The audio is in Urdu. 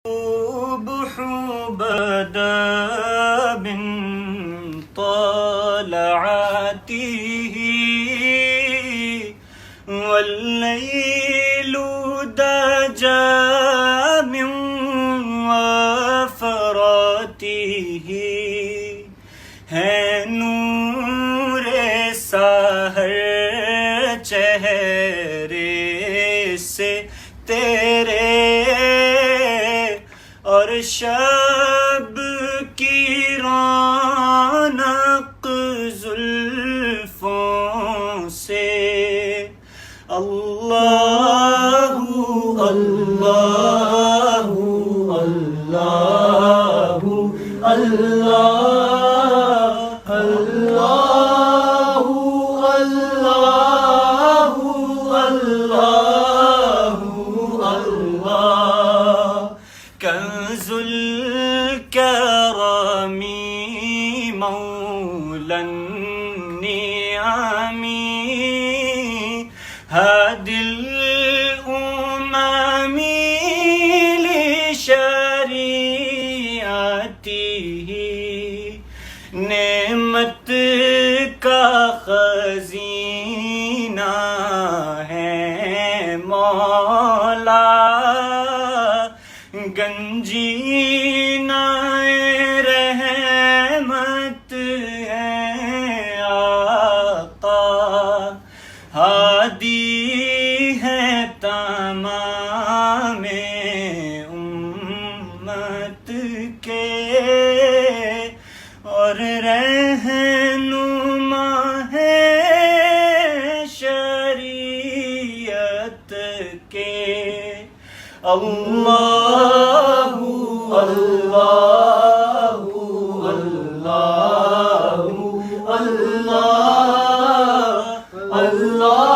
الصبح بدا من طلعته والليل دجى من وفراته ہے نور سحر چہرے سے تیرے اور شب کی رونق زلفوں سے اللہ اللہ اللہ اللہ اللہ اللہ اللہ اللہ کنز الکرم مولا النعم هادي الأمم لشریعته نعمت کا خزینہ ہے مولا گنجینہ رحمت ہے آقا ہادی ہے تمام امت کے اور رہنما ہے شریعت کے اللہ اللہ اللہ اللہ اللہ